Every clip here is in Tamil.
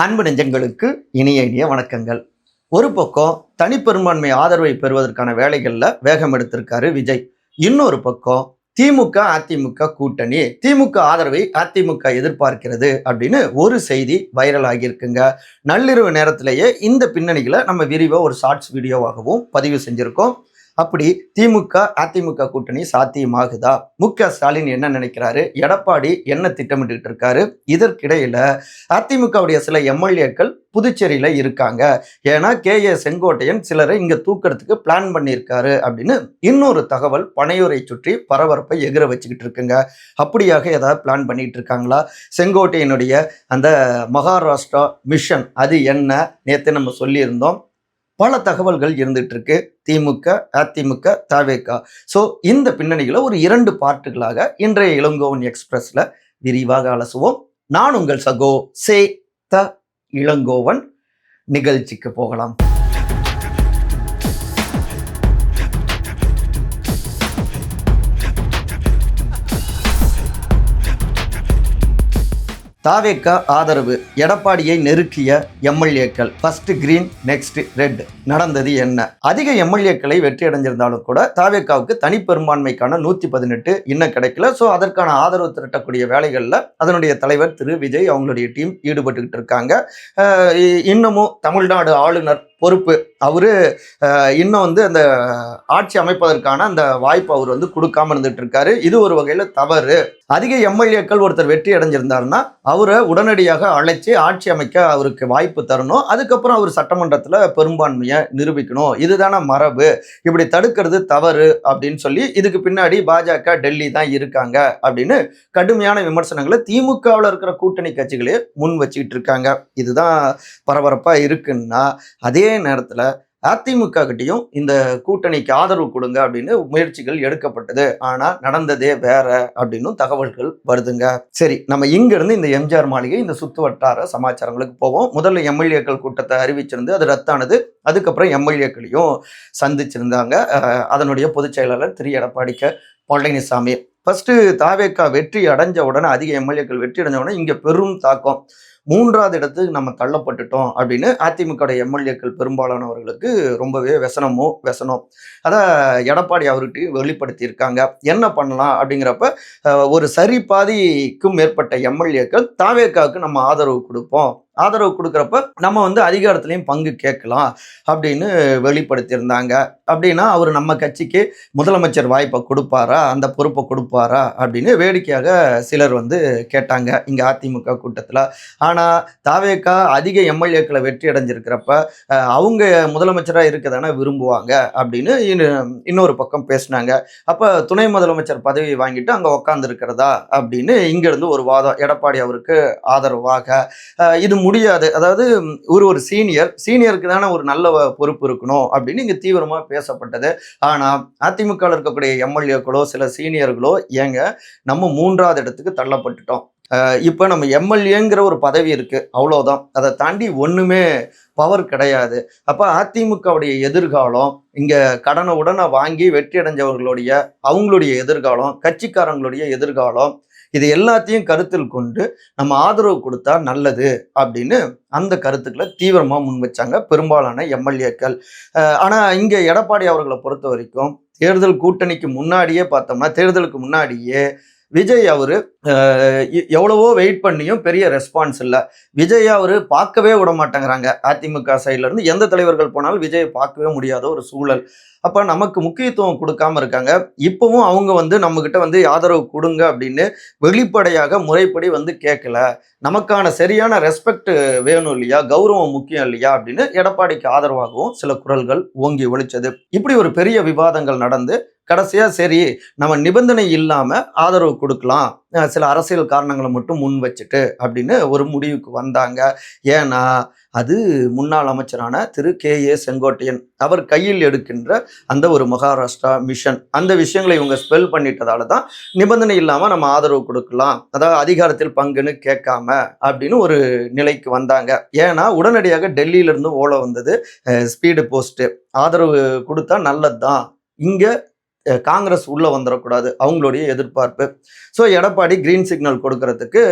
அன்பு நெஞ்சங்களுக்கு இனிய வணக்கங்கள். ஒரு பக்கம் தனிப்பெரும்பான்மை ஆதரவை பெறுவதற்கான வேலைகளில் வேகம் எடுத்திருக்காரு விஜய். இன்னொரு பக்கம் திமுக அதிமுக கூட்டணி, திமுக ஆதரவை அதிமுக எதிர்பார்க்கிறது அப்படின்னு ஒரு செய்தி வைரல் ஆகியிருக்குங்க. நள்ளிரவு நேரத்திலேயே இந்த பின்னணிகளை நம்ம விரிவாக ஒரு ஷார்ட்ஸ் வீடியோவாகவும் பதிவு செஞ்சிருக்கோம். அப்படி திமுக அதிமுக கூட்டணி சாத்தியமாகுதா? மு.க.ஸ்டாலின் என்ன நினைக்கிறாரு? எடப்பாடி என்ன திட்டமிட்டு இருக்காரு? இதற்கிடையில அதிமுகவுடைய சில எம்எல்ஏக்கள் புதுச்சேரியில இருக்காங்க. ஏன்னா கே.ஏ. செங்கோட்டையன் சிலரை இங்க தூக்கிறதுக்கு பிளான் பண்ணியிருக்காரு அப்படின்னு இன்னொரு தகவல் பனையூரை சுற்றி பரபரப்பை எகிர வச்சுக்கிட்டு இருக்குங்க. அப்படியாக ஏதாவது பிளான் பண்ணிட்டு இருக்காங்களா? செங்கோட்டையனுடைய அந்த மகாராஷ்டிரா மிஷன் அது என்ன? நேற்று நம்ம சொல்லியிருந்தோம். பல தகவல்கள் இருந்துட்டு இருக்கு. திமுக அதிமுக தவேகா. ஸோ இந்த பின்னணிகளை ஒரு 2 பார்ட்டுகளாக இன்றைய இளங்கோவன் எக்ஸ்பிரஸ்ல விரிவாக அலசுவோம். நான் உங்கள் சகோ சே த இளங்கோவன். நிகழ்ச்சிக்கு போகலாம். தாவேக்கா ஆதரவு, எடப்பாடியை நெருக்கிய எம்எல்ஏக்கள். First green next red. நடந்தது என்ன? அதிக எம்எல்ஏக்களை வெற்றி அடைஞ்சிருந்தாலும் கூட தாவேக்காவுக்கு தனிப்பெரும்பான்மைக்கான 118 இன்னும் கிடைக்கல. ஸோ அதற்கான ஆதரவு திரட்டக்கூடிய வேலைகளில் அதனுடைய தலைவர் திரு விஜய் அவங்களுடைய டீம் ஈடுபட்டுக்கிட்டு இருக்காங்க. இன்னமும் தமிழ்நாடு ஆளுநர் பொறுப்பு அவரு இன்னும் அந்த ஆட்சி அமைப்பதற்கான அந்த வாய்ப்பு அவர் கொடுக்காம இருந்துட்டு இருக்காரு. இது ஒரு வகையில தவறு. அதிக எம்எல்ஏக்கள் ஒருத்தர் வெற்றி அடைஞ்சிருந்தாருன்னா அவரை உடனடியாக அழைச்சி ஆட்சி அமைக்க அவருக்கு வாய்ப்பு தரணும். அதுக்கப்புறம் அவர் சட்டமன்றத்தில் பெரும்பான்மையை நிரூபிக்கணும். இதுதான மரபு. இப்படி தடுக்கிறது தவறு அப்படின்னு சொல்லி இதுக்கு பின்னாடி பாஜக டெல்லி தான் இருக்காங்க அப்படின்னு கடுமையான விமர்சனங்களை திமுகவில் இருக்கிற கூட்டணி கட்சிகளே முன் வச்சுக்கிட்டு இருக்காங்க. இதுதான் பரபரப்பா இருக்குன்னா, அதே நேரத்தில் அதிமுக கிட்டையும் இந்த கூட்டணிக்கு ஆதரவு கொடுங்க அப்படின்னு முயற்சிகள் எடுக்கப்பட்டது. ஆனா நடந்ததே வேற அப்படின்னு தகவல்கள் வருதுங்க. சரி, நம்ம இங்க இருந்து இந்த எம்ஜிஆர் மாளிகை இந்த சுத்து வட்டார சமாச்சாரங்களுக்கு போவோம். முதல்ல எம்எல்ஏக்கள் கூட்டத்தை அறிவிச்சிருந்து அது ரத்தானது. அதுக்கப்புறம் எம்எல்ஏக்களையும் சந்திச்சிருந்தாங்க அதனுடைய பொதுச் செயலாளர் திரு எடப்பாடி கே. பழனிசாமி. ஃபர்ஸ்ட் தாவேக்கா வெற்றி அடைஞ்ச உடனே, அதிக எம்எல்ஏக்கள் வெற்றி அடைஞ்ச உடனே இங்க பெரும் தாக்கம். 3வது இடத்துக்கு நம்ம தள்ளப்பட்டுட்டோம் அப்படின்னு அதிமுக எம்எல்ஏக்கள் பெரும்பாலானவர்களுக்கு ரொம்பவே வெசனம். அதை எடப்பாடி அவர்கிட்ட வெளிப்படுத்தியிருக்காங்க. என்ன பண்ணலாம் அப்படிங்கிறப்ப ஒரு சரி பாதிக்கும் மேற்பட்ட எம்எல்ஏக்கள் தாவேக்காவுக்கு நம்ம ஆதரவு கொடுப்போம். ஆதரவு கொடுக்குறப்ப நம்ம அதிகாரத்திலையும் பங்கு கேட்கலாம் அப்படின்னு வெளிப்படுத்தியிருந்தாங்க. அப்படின்னா அவர் நம்ம கட்சிக்கு முதலமைச்சர் வாய்ப்பை கொடுப்பாரா, அந்த பொறுப்பை கொடுப்பாரா அப்படின்னு வேடிக்கையாக சிலர் கேட்டாங்க இங்கே அதிமுக கூட்டத்தில். ஆனால் தாவேக்கா அதிக எம்எல்ஏக்களை வெற்றி அடைஞ்சிருக்கிறப்ப அவங்க முதலமைச்சராக இருக்க தானே விரும்புவாங்க அப்படின்னு இன்னொரு பக்கம் பேசினாங்க. அப்போ துணை முதலமைச்சர் பதவி வாங்கிட்டு அங்கே உக்காந்துருக்கிறதா அப்படின்னு இங்கேருந்து ஒரு வாதம் எடப்பாடி அவருக்கு ஆதரவாக. இது முடியாது. அதாவது ஒரு சீனியருக்கு தானே ஒரு நல்ல பொறுப்பு இருக்கணும் அப்படின்னு இங்கே தீவிரமாக பேசப்பட்டது. ஆனால் அதிமுக இருக்கக்கூடிய எம்எல்ஏக்களோ சில சீனியர்களோ ஏங்க நம்ம 3வது இடத்துக்கு தள்ளப்பட்டுட்டோம், இப்போ நம்ம எம்எல்ஏங்கிற ஒரு பதவி இருக்கு, அவ்வளோதான், அதை தாண்டி ஒன்றுமே பவர் கிடையாது. அப்போ அதிமுகவுடைய எதிர்காலம், இங்கே கடனை உடனே வாங்கி வெற்றி அடைஞ்சவர்களுடைய அவங்களுடைய எதிர்காலம், கட்சிக்காரங்களுடைய எதிர்காலம், இது எல்லாத்தையும் கருத்தில் கொண்டு நம்ம ஆதரவு கொடுத்தா நல்லது அப்படின்னு அந்த கருத்துக்களை தீவிரமாக முன் வச்சாங்க பெரும்பாலான எம்எல்ஏக்கள். ஆனால் இங்கே எடப்பாடி அவர்களை பொறுத்த வரைக்கும் தேர்தல் கூட்டணிக்கு முன்னாடியே பார்த்தோம்னா, தேர்தலுக்கு முன்னாடியே விஜய் அவர் எவ்வளவோ வெயிட் பண்ணியும் பெரிய ரெஸ்பான்ஸ் இல்லை. விஜய் அவர் பார்க்கவே விட மாட்டேங்கிறாங்க. அதிமுக சைட்ல இருந்து எந்த தலைவர்கள் போனாலும் விஜயை பார்க்கவே முடியாத ஒரு சூழல். அப்போ நமக்கு முக்கியத்துவம் கொடுக்காம இருக்காங்க. இப்பவும் அவங்க நம்மகிட்ட ஆதரவு கொடுங்க அப்படின்னு வெளிப்படையாக முறைப்படி கேட்கல. நமக்கான சரியான ரெஸ்பெக்ட் வேணும் இல்லையா, கௌரவம் முக்கியம் இல்லையா அப்படின்னு எடப்பாடிக்கு ஆதரவாகவும் சில குரல்கள் ஓங்கி ஒழிச்சது. இப்படி ஒரு பெரிய விவாதங்கள் நடந்து கடைசியா சரி நம்ம நிபந்தனை இல்லாம ஆதரவு கொடுக்கலாம், சில அரசியல் காரணங்களை மட்டும் முன் வச்சுட்டு அப்படின்னு ஒரு முடிவுக்கு வந்தாங்க. ஏன்னா அது முன்னாள் அமைச்சரான திரு கே.ஏ. செங்கோட்டையன் அவர் கையில் எடுக்கின்ற அந்த ஒரு மகாராஷ்டிரா மிஷன், அந்த விஷயங்களை இவங்க ஸ்பெல் பண்ணிட்டதால தான் நிபந்தனை இல்லாமல் நம்ம ஆதரவு கொடுக்கலாம், அதாவது அதிகாரத்தில் பங்குன்னு கேட்காம அப்படின்னு ஒரு நிலைக்கு வந்தாங்க. ஏன்னா உடனடியாக டெல்லியிலிருந்து ஓலை வந்தது, ஸ்பீடு போஸ்ட்டு, ஆதரவு கொடுத்தா நல்லது தான், இங்கே காங்கிரஸ் உள்ள வந்துடக்கூடாது அவங்களுடைய எதிர்பார்ப்பு. ஸோ எடப்பாடி கிரீன் சிக்னல் கொடுக்கறதுக்கு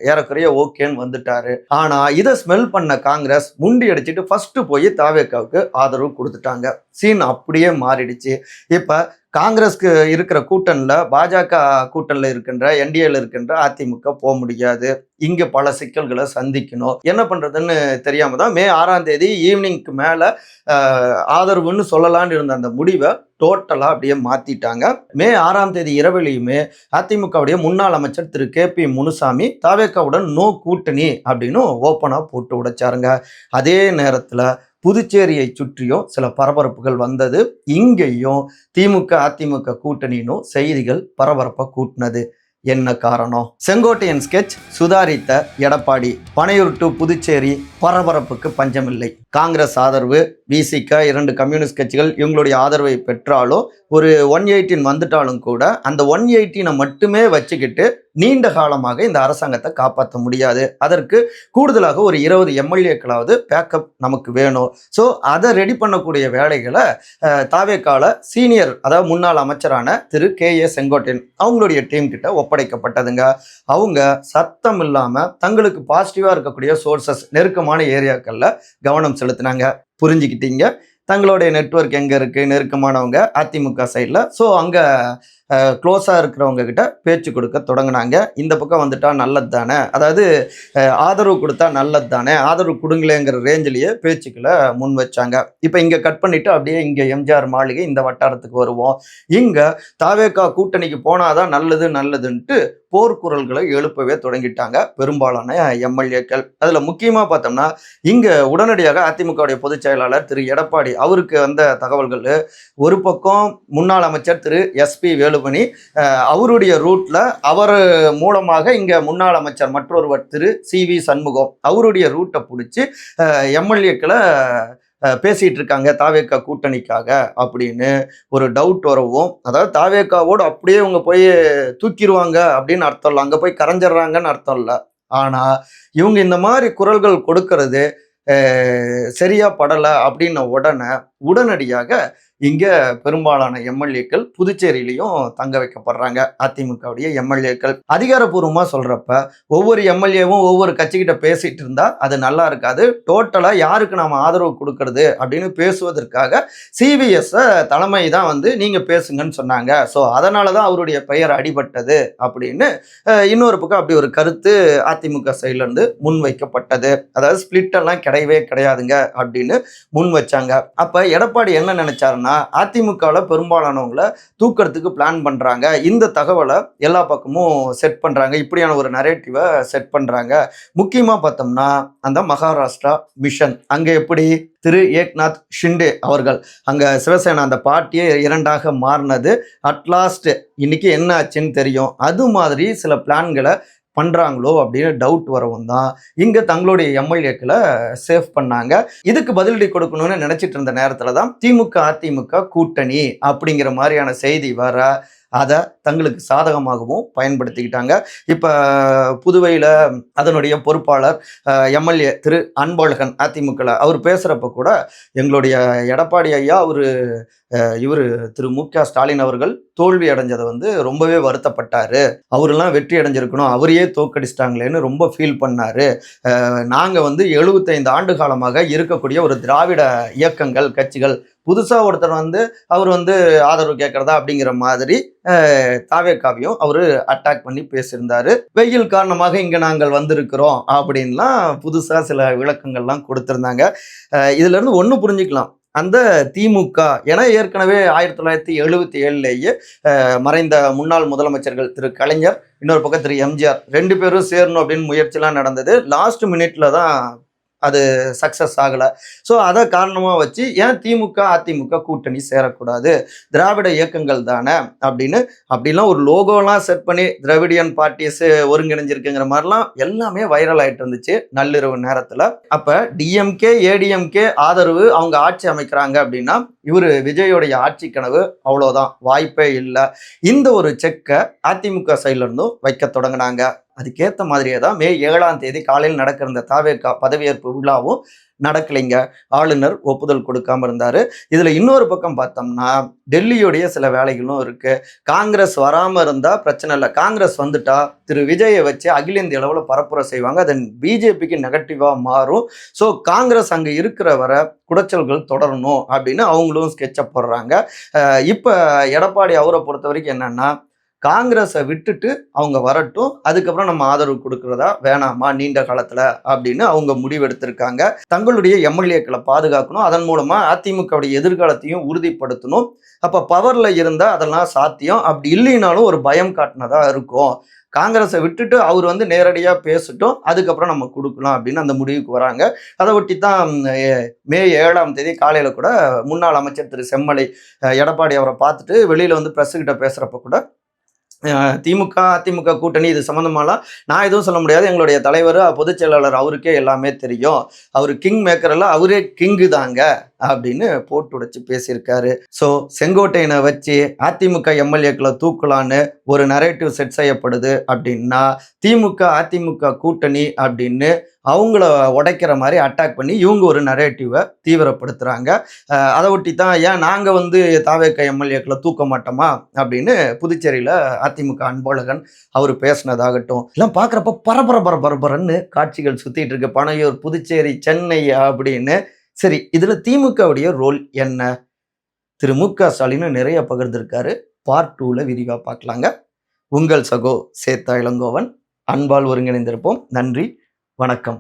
ஏறக்குறைய ஓகேன்னு வந்துட்டாரு. ஆனா இதை ஸ்மெல் பண்ண காங்கிரஸ் முண்டி அடிச்சுட்டு ஃபர்ஸ்ட் போய் தாவேக்காவுக்கு ஆதரவு கொடுத்துட்டாங்க. சீன் அப்படியே மாறிடுச்சு. இப்ப காங்கிரஸ்க்கு இருக்கிற கூட்டணில பாஜக கூட்டணில இருக்கின்ற என்டிஏல இருக்கின்ற அதிமுக போக முடியாது. இங்க பல சிக்கல்களை சந்திக்கணும். என்ன பண்றதுன்னு தெரியாம தான் மே 6ஆம் தேதி ஈவினிங்க்கு மேல ஆதரவுன்னு சொல்லலான்னு இருந்த அந்த முடிவை டோட்டலா அப்படியே மாத்திட்டாங்க. மே 6ஆம் தேதி இரவிலையுமே அதிமுகவுடைய முன்னாள் அமைச்சர் திரு KP முனுசாமி தாவேக்காவுடன் நோ கூட்டணி அப்படின்னு ஓப்பனா போட்டு உடைச்சாருங்க. அதே நேரத்துல புதுச்சேரியை சுற்றியும் சில பரபரப்புகள் வந்தது. இங்கேயும் திமுக அதிமுக கூட்டணினும் செய்திகள் பரபரப்பை கூட்டினது. என்ன காரணம்? செங்கோட்டையன் ஸ்கெட்ச் சுதாரித்த எடப்பாடி, பனையூர் டு புதுச்சேரி பரபரப்புக்கு பஞ்சமில்லை. காங்கிரஸ் ஆதரவு, விசிக 2 கம்யூனிஸ்ட் கட்சிகள் இவங்களுடைய ஆதரவை பெற்றாலும் ஒரு 118 வந்துட்டாலும் கூட அந்த 118 மட்டுமே வச்சுக்கிட்டு நீண்ட காலமாக இந்த அரசாங்கத்தை காப்பாற்ற முடியாது. அதற்கு கூடுதலாக ஒரு 20 எம்எல்ஏக்களாவது பேக்கப் நமக்கு வேணும். ஸோ அதை ரெடி பண்ணக்கூடிய வேலைகளை தாவேக்கால சீனியர், அதாவது முன்னாள் அமைச்சரான திரு KA செங்கோட்டையன் அவங்களுடைய டீம் கிட்ட ஒப்படைக்கப்பட்டதுங்க. அவங்க சத்தம் இல்லாம தங்களுக்கு பாசிட்டிவா இருக்கக்கூடிய சோர்சஸ், நெருக்கமான ஏரியாக்கள்ல கவனம் செலுத்தினாங்க. புரிஞ்சுக்கிட்டீங்க? தங்களுடைய நெட்வொர்க் எங்க இருக்கு, நெருக்கமானவங்க அதிமுக சைடில். ஸோ அங்கே க்ளோஸாக இருக்கிறவங்க கிட்ட பேச்சு கொடுக்க தொடங்கினாங்க. இந்த பக்கம் வந்துட்டா நல்லது தானே, அதாவது ஆதரவு கொடுத்தா நல்லது தானே, ஆதரவு கொடுங்களேங்கிற ரேஞ்சிலேயே பேச்சுக்களை முன் வச்சாங்க. இப்போ இங்கே கட் பண்ணிட்டு அப்படியே இங்கே எம்ஜிஆர் மாளிகை இந்த வட்டாரத்துக்கு வருவோம். இங்கே தாவேக்கா கூட்டணிக்கு போனாதான் நல்லதுன்ட்டு போர்க்குரல்களை எழுப்பவே தொடங்கிட்டாங்க பெரும்பாலான எம்எல்ஏக்கள். அதில் முக்கியமாக பார்த்தோம்னா இங்கே உடனடியாக அதிமுகவுடைய பொதுச் செயலாளர் திரு எடப்பாடி அவருக்கு வந்த தகவல்கள், ஒரு பக்கம் முன்னாள் அமைச்சர் திரு SP வேலுமணி அவருடைய ரூட்ல அவர் மூலமாக இங்கே முன்னாள் அமைச்சர் மற்றொருவர் திரு CV சண்முகம் அவருடைய ரூட்டை பிடிச்சி எம்எல்ஏக்களை பேசிட்டு இருக்காங்க தாவேக்கா கூட்டணிக்காக அப்படின்னு ஒரு டவுட் வரவும், அதாவது தாவேக்காவோடு அப்படியே இவங்க போய் தூக்கிடுவாங்க அப்படின்னு அர்த்தம் இல்லை, அங்கே போய் கரைஞ்சிடுறாங்கன்னு அர்த்தம் இல்லை. ஆனால் இவங்க இந்த மாதிரி குரல்கள் கொடுக்கறது சரியா படலை அப்படின்ன உடனடியாக இங்கே பெரும்பாலான எம்எல்ஏக்கள் புதுச்சேரியிலையும் தங்க வைக்கப்படுறாங்க. அதிமுகவுடைய எம்எல்ஏக்கள் அதிகாரப்பூர்வமாக சொல்கிறப்ப ஒவ்வொரு எம்எல்ஏவும் ஒவ்வொரு கட்சிக்கிட்ட பேசிகிட்டு இருந்தால் அது நல்லா இருக்காது. டோட்டலாக யாருக்கு நாம் ஆதரவு கொடுக்கறது அப்படின்னு பேசுவதற்காக CVS தலைமை தான் நீங்கள் பேசுங்கன்னு சொன்னாங்க. ஸோ அதனால தான் அவருடைய பெயர் அடிபட்டது அப்படின்னு இன்னொரு பக்கம் அப்படி ஒரு கருத்து அதிமுக சைட்லேருந்து முன் வைக்கப்பட்டது. அதாவது ஸ்பிளிட்டெல்லாம் கிடையவே கிடையாதுங்க அப்படின்னு முன் வச்சாங்க. அப்போ எடப்பாடி என்ன நினைச்சாருன்னா, அதிமுகவில் பெரும்பாலானவங்களை தூக்கிறதுக்கு பிளான் பண்றாங்க, இந்த தகவலை எல்லா பக்கமும் செட் பண்றாங்க, இப்படியான ஒரு நரேட்டிவை செட் பண்றாங்க. முக்கியமா பார்த்தோம்னா அந்த மகாராஷ்டிரா மிஷன், அங்க எப்படி திரு ஏக்நாத் ஷிண்டே அவர்கள் அங்க சிவசேனா அந்த பார்ட்டியே 2ஆக மாறினது அட்லாஸ்ட் இன்னைக்கு என்ன ஆச்சுன்னு தெரியும். அது மாதிரி சில பிளான்களை பண்றாங்களோ அப்படின்னு டவுட் வரவும் தான் இங்க தங்களுடைய எம்எல்ஏக்களை சேவ் பண்ணாங்க. இதுக்கு பதிலடி கொடுக்கணும்னு நினைச்சிட்டு இருந்த நேரத்துல தான் திமுக அதிமுக கூட்டணி அப்படிங்கிற மாதிரியான செய்தி வர அதை தங்களுக்கு சாதகமாகவும் பயன்படுத்திக்கிட்டாங்க. இப்போ புதுவையில் அதனுடைய பொறுப்பாளர் எம்எல்ஏ திரு அன்பழகன் அதிமுக அவர் பேசுகிறப்ப கூட எங்களுடைய எடப்பாடி ஐயா இவர் திரு மு.க. ஸ்டாலின் அவர்கள் தோல்வி அடைஞ்சதை ரொம்பவே வருத்தப்பட்டார். அவரெல்லாம் வெற்றி அடைஞ்சிருக்கணும், அவரையே தோக்கடிச்சிட்டாங்களேன்னு ரொம்ப ஃபீல் பண்ணார். நாங்கள் 75 ஆண்டு காலமாக இருக்கக்கூடிய ஒரு திராவிட இயக்கங்கள் கட்சிகள் புதுசாக ஒருத்தர் அவர் ஆதரவு கேட்கறதா அப்படிங்கிற மாதிரி தாவேக்காவையும் அவர் அட்டாக் பண்ணி பேசியிருந்தாரு. வெயில் காரணமாக இங்கே நாங்கள் வந்திருக்கிறோம் அப்படின்லாம் புதுசாக சில விளக்கங்கள்லாம் கொடுத்துருந்தாங்க. இதுல இருந்து ஒன்று புரிஞ்சுக்கலாம், அந்த திமுக ஏன்னா ஏற்கனவே 1977லேயே மறைந்த முன்னாள் முதலமைச்சர்கள் திரு கலைஞர், இன்னொரு பக்கம் திரு எம்ஜிஆர் 2 பேரும் சேரணும் அப்படின்னு முயற்சிலாம் நடந்தது. லாஸ்ட் மினிட்ல தான் அது சக்சஸ் ஆகலை. ஸோ அதை காரணமாக வச்சு ஏன் திமுக அதிமுக கூட்டணி சேரக்கூடாது, திராவிட இயக்கங்கள் தானே அப்படிலாம் ஒரு லோகோலாம் செட் பண்ணி திராவிடியன் பார்ட்டிஸ் ஒருங்கிணைஞ்சிருக்குங்கிற மாதிரிலாம் எல்லாமே வைரல் ஆகிட்டு இருந்துச்சு நள்ளிரவு நேரத்தில். அப்போ டிஎம்கே ஏடிஎம்கே ஆதரவு அவங்க ஆட்சி அமைக்கிறாங்க அப்படின்னா விஜயோடைய ஆட்சி கனவு அவ்வளோதான், வாய்ப்பே இல்லை. இந்த ஒரு செக்கை அதிமுக சைட்ல இருந்தும் வைக்க தொடங்கினாங்க. அதுக்கேற்ற மாதிரியே தான் மே 7ஆம் தேதி காலையில் நடக்கிற இந்த தாவேக்கா பதவியேற்பு விழாவும் நடக்கலைங்க. ஆளுநர் ஒப்புதல் கொடுக்காம இருந்தாரு. இதுல இன்னொரு பக்கம் பார்த்தோம்னா டெல்லியுடைய சில வேலைகளும் இருக்கு. காங்கிரஸ் வராம இருந்தா பிரச்சனை இல்லை, காங்கிரஸ் வந்துட்டா திரு விஜயை வச்சு அகில இந்திய அளவில் பரப்புரை செய்வாங்க, அதன் பிஜேபிக்கு நெகட்டிவா மாறும். ஸோ காங்கிரஸ் அங்க இருக்கிற வர குடைச்சல்கள் தொடரணும் அப்படின்னு அவங்களும் ஸ்கெட்சப் போடுறாங்க. இப்ப எடப்பாடி அவரை பொறுத்த வரைக்கும் என்னன்னா, காங்கிரஸை விட்டுட்டு அவங்க வரட்டும், அதுக்கப்புறம் நம்ம ஆதரவு கொடுக்கறதா வேணாமா நீண்ட காலத்துல அப்படின்னு அவங்க முடிவெடுத்திருக்காங்க. தங்களுடைய எம்எல்ஏக்களை பாதுகாக்கணும், அதன் மூலமா அதிமுகவுடைய எதிர்காலத்தையும் உறுதிப்படுத்தணும். அப்ப பவர்ல இருந்தா அதெல்லாம் சாத்தியம், அப்படி இல்லைனாலும் ஒரு பயம் காட்டினதா இருக்கும். காங்கிரஸை விட்டுட்டு அவர் நேரடியா பேசட்டும், அதுக்கப்புறம் நம்ம கொடுக்கலாம் அப்படின்னு அந்த முடிவுக்கு வராங்க. அதை ஒட்டி தான் மே 7ஆம் தேதி காலையில கூட முன்னாள் அமைச்சர் திரு செம்மலை எடப்பாடி அவரை பார்த்துட்டு வெளியில பிரஸ் கிட்ட பேசுறப்ப கூட திமுக அதிமுக கூட்டணி இது சம்மந்தமாலாம் நான் எதுவும் சொல்ல முடியாது, எங்களுடைய தலைவர் பொதுச் செயலாளர் அவருக்கே எல்லாமே தெரியும், அவர் கிங் மேக்கர் எல்லாம், அவரே கிங்கு தாங்க அப்படின்னு போட்டு உடைச்சு பேசியிருக்காரு. ஸோ செங்கோட்டையனை வச்சு அதிமுக எம்எல்ஏக்களை தூக்கலான்னு ஒரு நரேட்டிவ் செட் செய்யப்படுது அப்படின்னா, திமுக அதிமுக கூட்டணி அப்படின்னு அவங்கள உடைக்கிற மாதிரி அட்டாக் பண்ணி இவங்க ஒரு நரேட்டிவை தீவிரப்படுத்துறாங்க. அதை ஒட்டி தான் ஏன் நாங்கள் தாவேக எம்எல்ஏக்களை தூக்க மாட்டோமா அப்படின்னு புதுச்சேரியில் அதிமுக அன்பழகன் அவர் பேசினதாகட்டும் எல்லாம் பார்க்குறப்ப பரபரன்னு காட்சிகள் சுத்திட்டு இருக்கு. பனையூர், புதுச்சேரி, சென்னை அப்படின்னு. சரி, இதுல திமுகவுடைய ரோல் என்ன? திரு மு.க. ஸ்டாலின் நிறைய பகிர்ந்திருக்காரு. பார்ட் 2ல விரிவா பார்க்கலாங்க. உங்கள் சகோ சேத்தா இளங்கோவன். அன்பால் ஒருங்கிணைந்திருப்போம். நன்றி, வணக்கம்.